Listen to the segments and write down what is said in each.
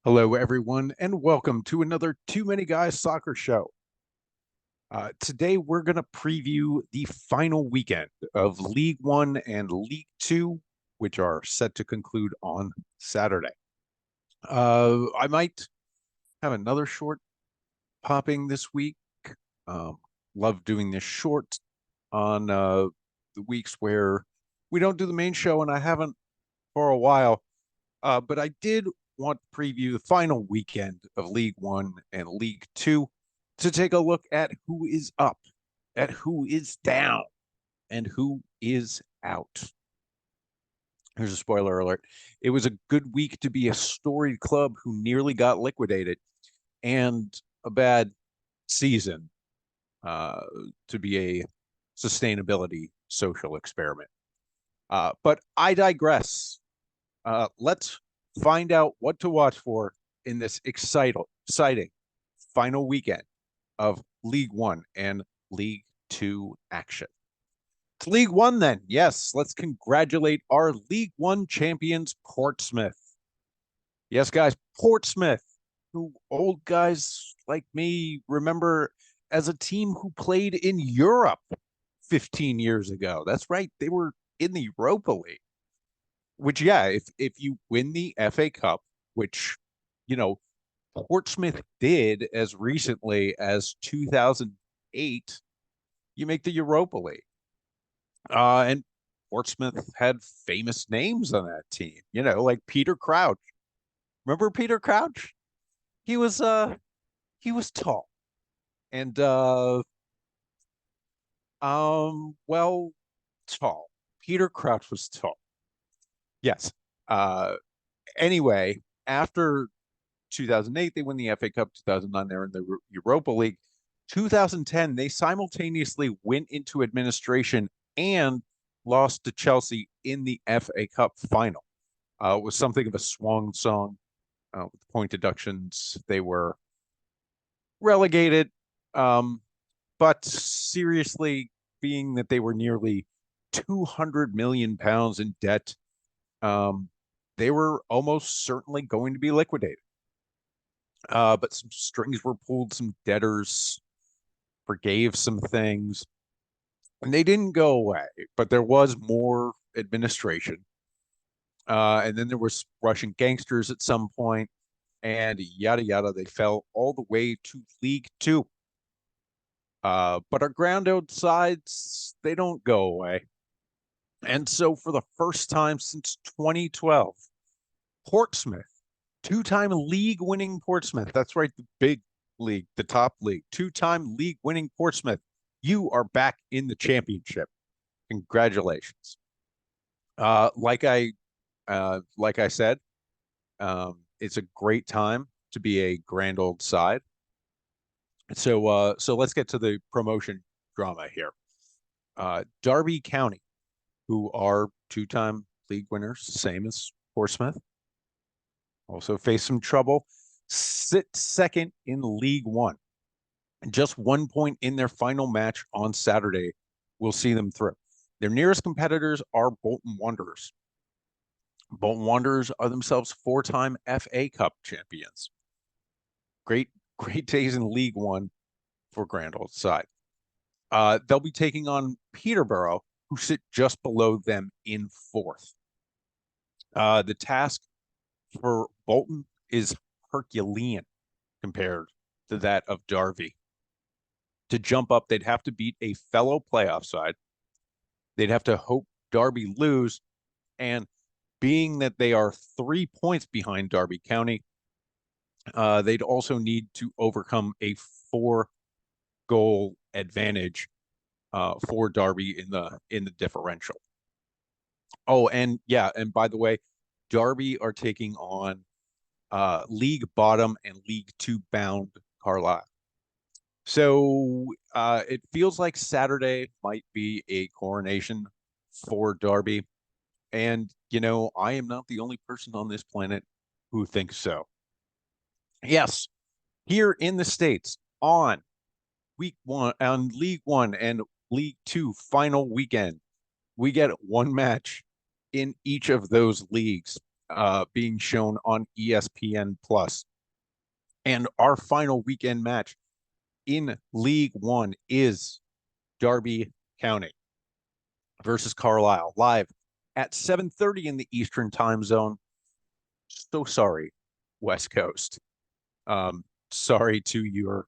Hello, everyone, and welcome to another Too Many Guys soccer show. Today, we're going to preview the final weekend of League One and League Two, which are set to conclude on Saturday. I might have another short popping this week. Um, love doing this short on the weeks where we don't do the main show, and I haven't for a while. But I did want to preview the final weekend of League One and League Two to take a look at who is up, at who is down, and who is out. Here's a spoiler alert. It was a good week to be a storied club who nearly got liquidated, and a bad season uh, to be a sustainability social experiment. But I digress. Let's find out what to watch for in this exciting final weekend of League One and League Two action. It's League One, then. Yes, let's congratulate our League One champions, Portsmouth. Yes, guys, Portsmouth, who old guys like me remember as a team who played in Europe 15 years ago. That's right, they were in the Europa League. Which, yeah, if you win the FA Cup, which, you know, Portsmouth did as recently as 2008, you make the Europa League. And Portsmouth had famous names on that team, like Peter Crouch. Remember Peter Crouch? He was he was tall and well, tall. Peter Crouch was tall. Yes. Uh anyway, after 2008, they win the FA Cup. 2009, they're in the Europa League. 2010, they simultaneously went into administration and lost to Chelsea in the FA Cup final. It was something of a swan song with point deductions. They were relegated. But seriously, being that they were nearly 200 million pounds in debt, um, they were almost certainly going to be liquidated. But some strings were pulled, some debtors forgave some things, and they didn't go away, but there was more administration. And then there was Russian gangsters at some point, and yada yada. They fell all the way to League Two. But our ground sides, they don't go away. And so for the first time since 2012, Portsmouth, two-time league winning Portsmouth. That's right, the big league, the top league, two-time league winning Portsmouth. You are back in the championship. Congratulations. Uh, like I like I said, it's a great time to be a grand old side. So let's get to the promotion drama here. Derby County, who are two-time league winners, same as Portsmouth, also face some trouble. Sit second in League One. And just 1 point in their final match on Saturday will see them through. Their nearest competitors are Bolton Wanderers. Bolton Wanderers are themselves four-time FA Cup champions. Great, great days in League One for Grand Old Side. They'll be taking on Peterborough, who sit just below them in fourth. The task for Bolton is Herculean compared to that of Derby. To jump up, they'd have to beat a fellow playoff side. They'd have to hope Derby lose. And being that they are 3 points behind Derby County, they'd also need to overcome a 4-goal advantage for Derby in the differential. Oh, and yeah, and by the way, Derby are taking on League Bottom and League Two bound Carlisle. So it feels like Saturday might be a coronation for Derby. And, I am not the only person on this planet who thinks so. Yes, here in the States on week one, on League One and League Two final weekend, we get one match in each of those leagues. being shown on ESPN Plus. And our final weekend match in League One is Derby County versus Carlisle, live at 7:30 in the Eastern Time Zone. So sorry, West Coast. Sorry to your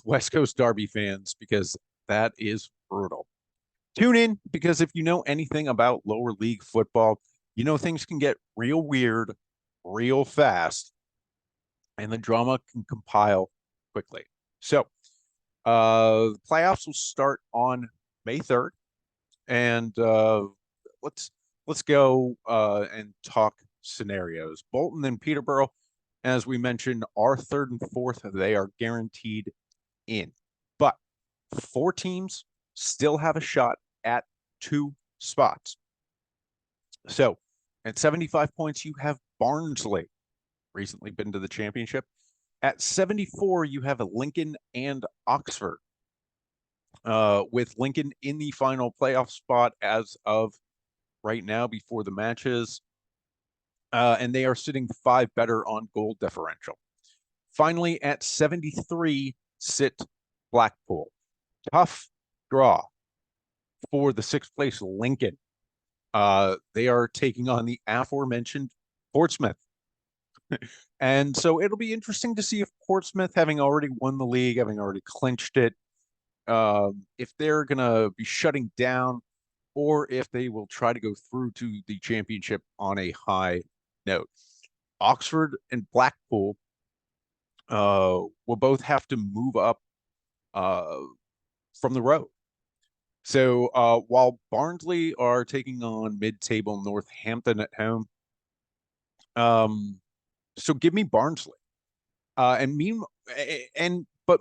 West Coast Derby fans, because that is brutal. Tune in, because if you know anything about lower league football, you know things can get real weird real fast, and the drama can compile quickly. So, the playoffs will start on May 3rd, and let's go and talk scenarios. Bolton and Peterborough, as we mentioned, are third and fourth. They are guaranteed in, but 4 teams still have a shot at 2 spots. So at 75 points, you have Barnsley, recently been to the championship. At 74, you have Lincoln and Oxford, with Lincoln in the final playoff spot as of right now before the matches. And they are sitting 5 better on goal differential. Finally, at 73, sit Blackpool. Tough draw for the 6th place Lincoln. They are taking on the aforementioned Portsmouth. And so it'll be interesting to see if Portsmouth, having already won the league, having already clinched it, if they're going to be shutting down, or if they will try to go through to the championship on a high note. Oxford and Blackpool will both have to move up from the road. So while Barnsley are taking on mid-table Northampton at home, so give me Barnsley. But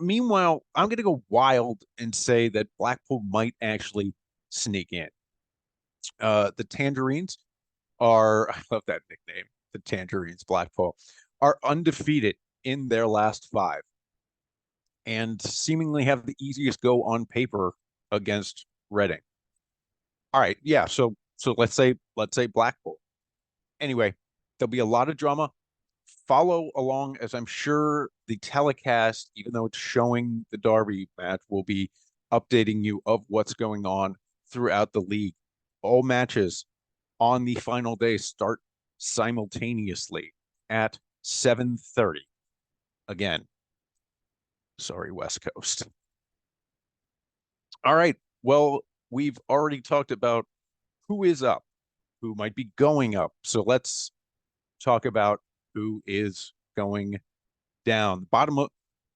meanwhile, I'm going to go wild and say that Blackpool might actually sneak in. The Tangerines are, I love that nickname, the Tangerines, Blackpool, are undefeated in their last 5 and seemingly have the easiest go on paper against Reading. All right, yeah, so let's say Blackpool. Anyway, there'll be a lot of drama. Follow along, as I'm sure the telecast, even though it's showing the Derby match, will be updating you of what's going on throughout the league. All matches on the final day start simultaneously at 7:30. Again, sorry, West Coast. All right. Well, we've already talked about who is up, who might be going up. So let's talk about who is going down. Bottom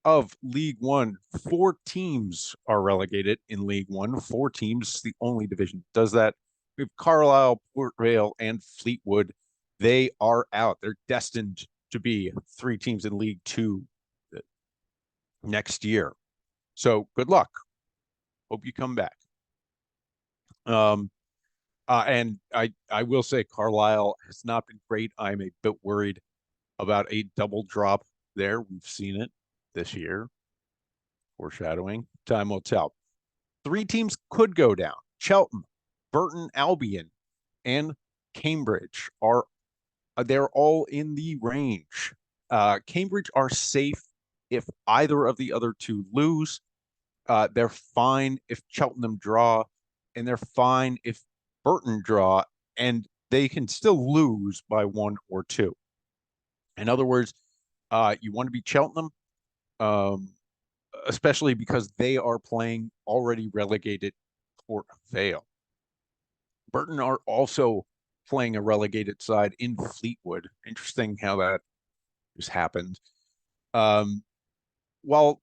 of League One, 4 teams are relegated in League One. 4 teams, the only division does that. We have Carlisle, Port Vale, and Fleetwood. They are out. They're destined to be 3 teams in League Two next year. So good luck. Hope you come back. And I will say Carlisle has not been great. I'm a bit worried about a double drop there. We've seen it this year. Foreshadowing. Time will tell. 3 teams could go down. Cheltenham, Burton Albion, and Cambridge are they're all in the range. Cambridge are safe if either of the other 2 lose. They're fine if Cheltenham draw, and they're fine if Burton draw, and they can still lose by 1 or 2. In other words, you want to be Cheltenham, especially because they are playing already relegated Port Vale. Burton are also playing a relegated side in Fleetwood. Interesting how that just happened. While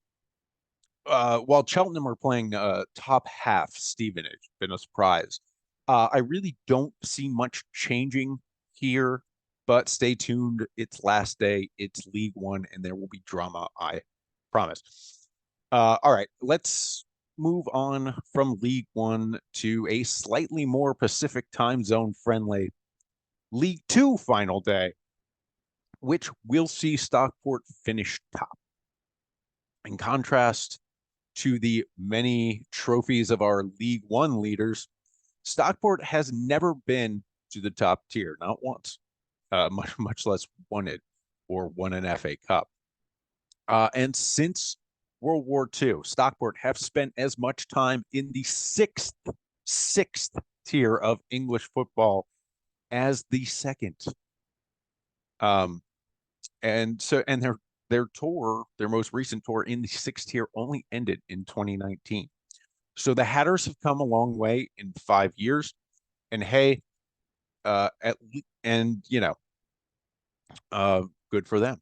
Cheltenham are playing top half Stevenage, been a surprise. I really don't see much changing here, but stay tuned. It's last day. It's League One, and there will be drama, I promise. All right, let's move on from League One to a slightly more Pacific time zone friendly League Two final day, which will see Stockport finish top. In contrast to the many trophies of our League One leaders, Stockport has never been to the top tier, not once. much less won it or won an FA Cup. And since World War II, Stockport have spent as much time in the sixth tier of English football as the second. And their most recent tour in the sixth tier only ended in 2019. So the Hatters have come a long way in 5 years. And hey, good for them.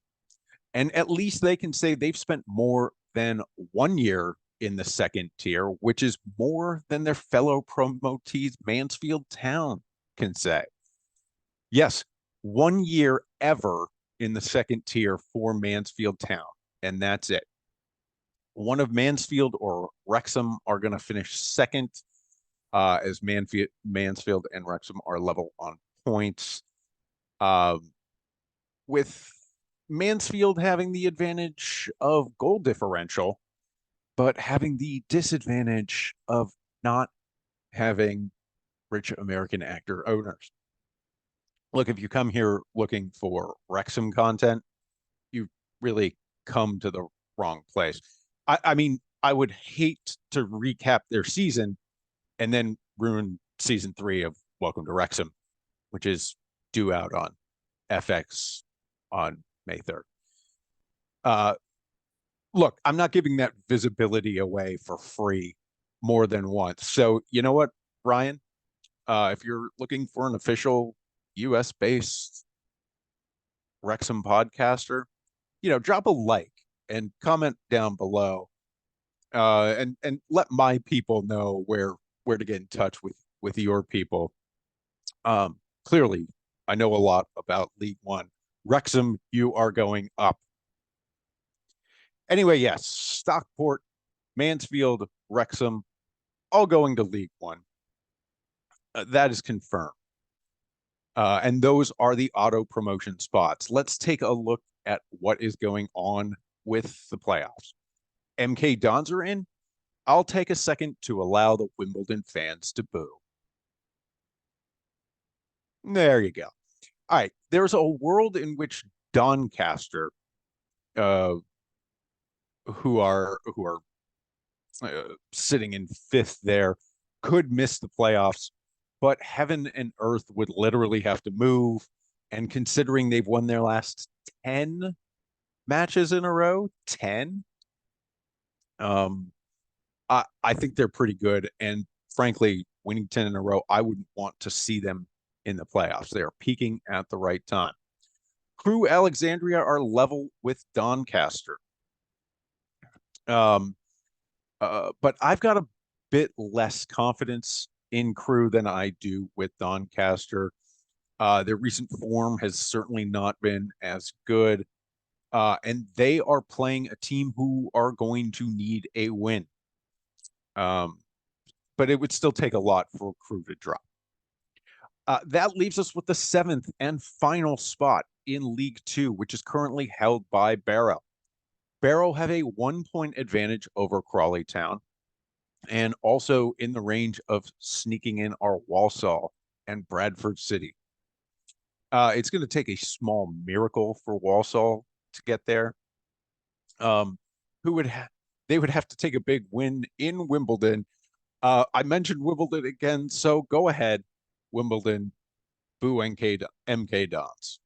And at least they can say they've spent more than 1 year in the second tier, which is more than their fellow promotees Mansfield Town can say. Yes, 1 year ever in the second tier for Mansfield Town, and that's it. One of Mansfield or Wrexham are going to finish second, as Mansfield and Wrexham are level on points. With Mansfield having the advantage of goal differential, but having the disadvantage of not having rich American actor owners. Look, if you come here looking for Wrexham content, you really come to the wrong place. I mean, I would hate to recap their season and then ruin season 3 of Welcome to Wrexham, which is due out on FX on May 3rd. Look, I'm not giving that visibility away for free more than once. So you know what, Ryan? If you're looking for an official US-based Wrexham podcaster, drop a like and comment down below, and let my people know where to get in touch with your people. Clearly, I know a lot about League One. Wrexham, you are going up. Anyway, yes, Stockport, Mansfield, Wrexham, all going to League One. That is confirmed. And those are the auto promotion spots. Let's take a look at what is going on with the playoffs. MK Dons are in. I'll take a second to allow the Wimbledon fans to boo. There you go. All right. There's a world in which Doncaster, who are sitting in 5th there, could miss the playoffs, but heaven and earth would literally have to move. And considering they've won their last 10 matches in a row, 10, I think they're pretty good. And frankly, winning 10 in a row, I wouldn't want to see them in the playoffs. They are peaking at the right time. Crewe Alexandria are level with Doncaster. But I've got a bit less confidence in Crewe than I do with Doncaster. Their recent form has certainly not been as good. And they are playing a team who are going to need a win. But it would still take a lot for Crewe to drop. That leaves us with the 7th and final spot in League Two, which is currently held by Barrow. Barrow have a 1-point advantage over Crawley Town, and also in the range of sneaking in are Walsall and Bradford City. It's going to take a small miracle for Walsall to get there. They would have to take a big win in Wimbledon. I mentioned Wimbledon again, so go ahead, Wimbledon, boo MK Dons.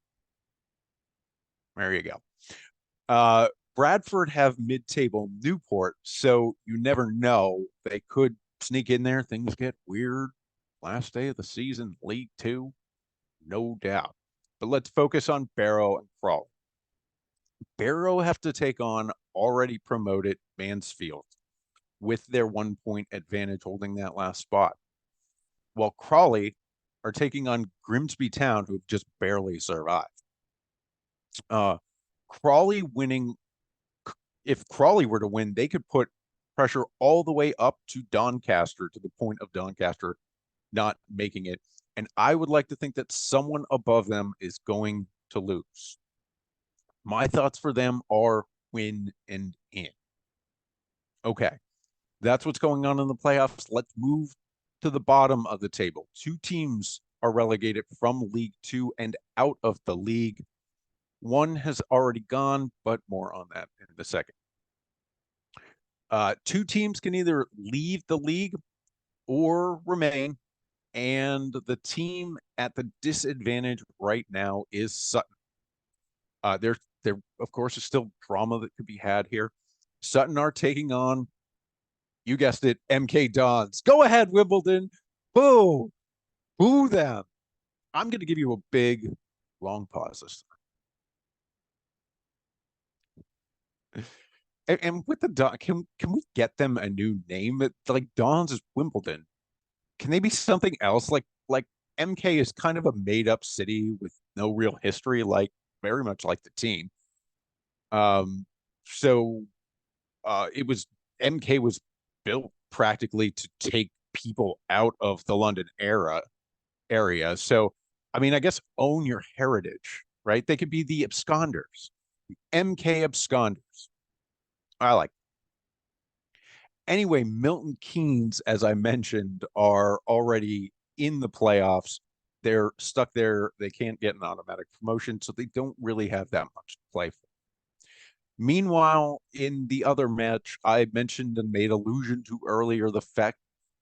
There you go. Bradford have mid-table Newport, so you never know. They could sneak in there. Things get weird. Last day of the season, League Two, no doubt. But let's focus on Barrow and Crawley. Barrow have to take on already promoted Mansfield with their 1-point advantage holding that last spot, while Crawley are taking on Grimsby Town, who have just barely survived. Crawley winning, if Crawley were to win, they could put pressure all the way up to Doncaster, to the point of Doncaster not making it. And I would like to think that someone above them is going to lose. My thoughts for them are win and in. Okay, that's what's going on in the playoffs. Let's move to the bottom of the table. 2 teams are relegated from League Two and out of the league. One has already gone, but more on that in a second. Two teams can either leave the league or remain, and the team at the disadvantage right now is Sutton. There of course is still drama that could be had here. Sutton are taking on, you guessed it, MK Dons. Go ahead, Wimbledon. Boo, boo them. I'm going to give you a big, long pause this time. And with the Don, can we get them a new name? Like Dons is Wimbledon. Can they be something else? Like MK is kind of a made up city with no real history, like very much like the team. Um, so it was MK was built practically to take people out of the London area. So I mean, I guess own your heritage, right? They could be the absconders, MK absconders. I like. Anyway, Milton Keynes, as I mentioned, are already in the playoffs. They're stuck there. They can't get an automatic promotion, so they don't really have that much to play for. Meanwhile, in the other match, I mentioned and made allusion to earlier the fact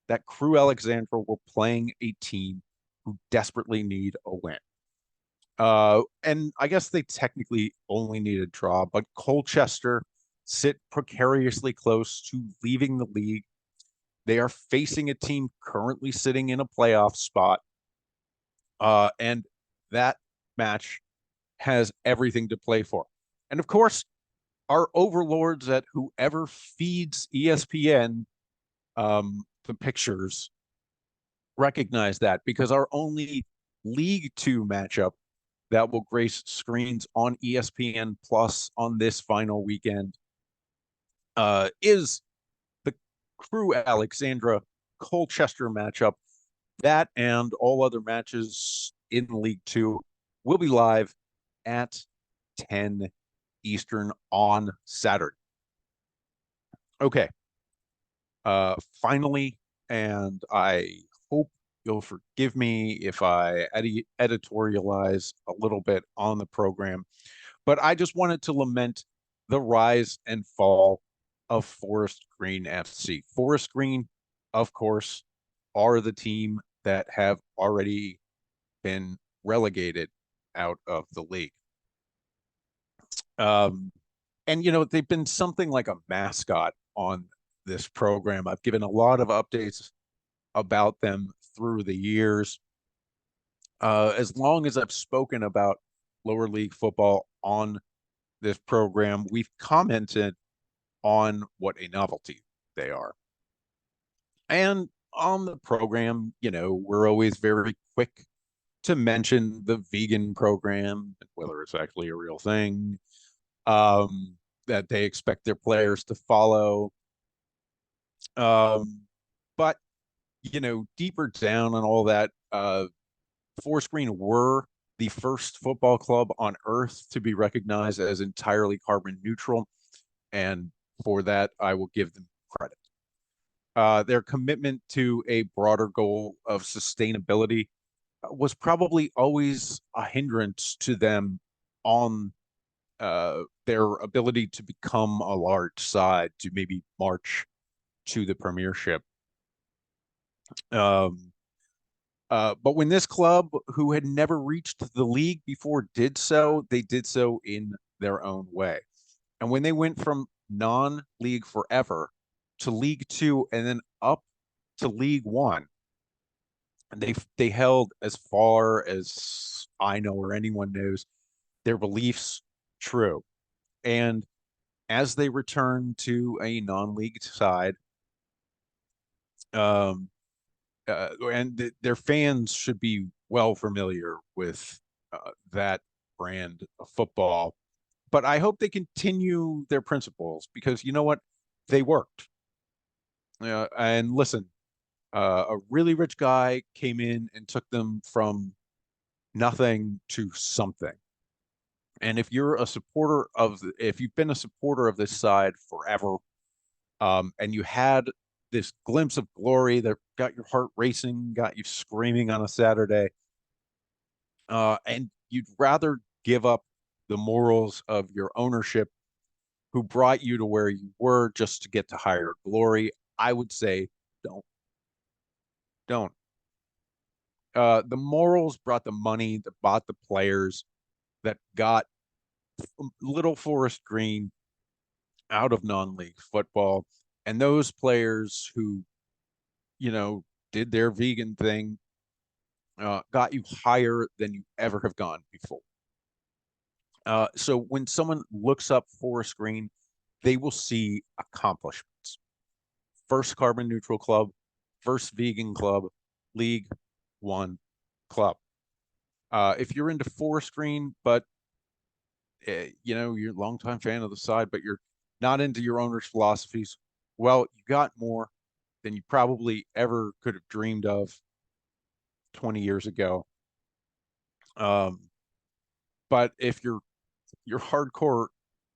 that Crew Alexandra were playing a team who desperately need a win. And I guess they technically only need a draw, but Colchester sit precariously close to leaving the league. They are facing a team currently sitting in a playoff spot. And that match has everything to play for. And of course, our overlords at whoever feeds ESPN the pictures recognize that, because our only League Two matchup that will grace screens on ESPN Plus on this final weekend is the Crew Alexandra Colchester matchup. That and all other matches in League Two will be live at 10 Eastern on Saturday. Okay. Finally, and I hope you'll forgive me if I editorialize a little bit on the program, but I just wanted to lament the rise and fall of Forest Green FC. Forest Green, of course, are the team that have already been relegated out of the league. Um, and they've been something like a mascot on this program. I've given a lot of updates about them through the years. As long as I've spoken about lower league football on this program, we've commented on what a novelty they are. And on the program, we're always very quick to mention the vegan program, whether it's actually a real thing, that they expect their players to follow. But deeper down on all that, Forest Green were the first football club on earth to be recognized as entirely carbon neutral, and for that I will give them credit. Their commitment to a broader goal of sustainability was probably always a hindrance to them on their ability to become a large side to maybe march to the premiership. But when this club, who had never reached the league before, did so, they did so in their own way. And when they went from non-league forever to League Two and then up to League One, they held, as far as I know or anyone knows, their beliefs true. And as they return to a non-league side, and their fans should be well familiar with that brand of football. But I hope they continue their principles, because you know what? They worked. And listen, a really rich guy came in and took them from nothing to something. And if you're a supporter if you've been a supporter of this side forever, and you had this glimpse of glory that got your heart racing, got you screaming on a Saturday, And you'd rather give up the morals of your ownership who brought you to where you were just to get to higher glory. I would say don't. The morals brought the money that bought the players that got Little Forest Green out of non-league football. And those players who, you know, did their vegan thing got you higher than you ever have gone before. So when someone looks up Forest Green, they will see accomplishments. First carbon neutral club, first vegan club, League One club. If you're into Forest Green, but you know you're a longtime fan of the side, but you're not into your owner's philosophies, well, you got more than you probably ever could have dreamed of 20 years ago. Um, but if you're hardcore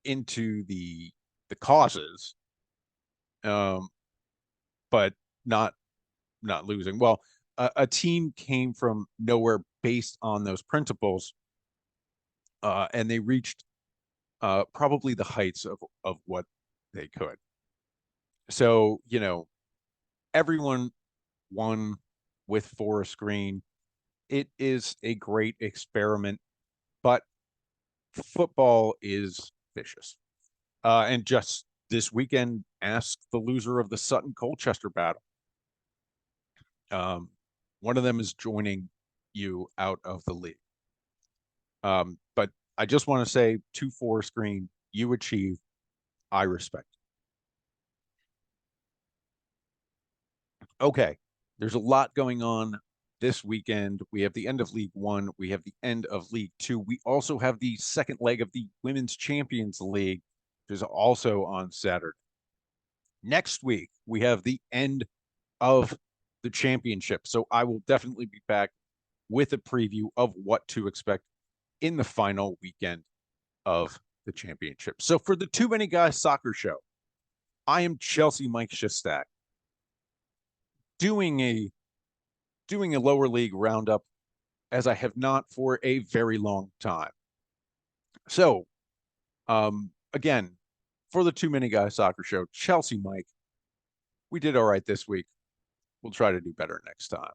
into the causes, um, but not not losing. Well, a team came from nowhere based on those principles, and they reached probably the heights of what they could. So, you know, everyone won with Forest Green. It is a great experiment, but football is vicious. And just this weekend, ask the loser of the Sutton Colchester battle. One of them is joining you out of the league. But I just want to say to Forest Green, you achieve, I respect. Okay, there's a lot going on this weekend. We have the end of League One. We have the end of League Two. We also have the second leg of the Women's Champions League, which is also on Saturday. Next week, we have the end of the championship. So I will definitely be back with a preview of what to expect in the final weekend of the championship. So for the Too Many Guys Soccer Show, I am Chelsea Mike Shostak doing a lower league roundup as I have not for a very long time. So, again, for the Too Many Guys Soccer Show, Chelsea Mike, we did all right this week. We'll try to do better next time.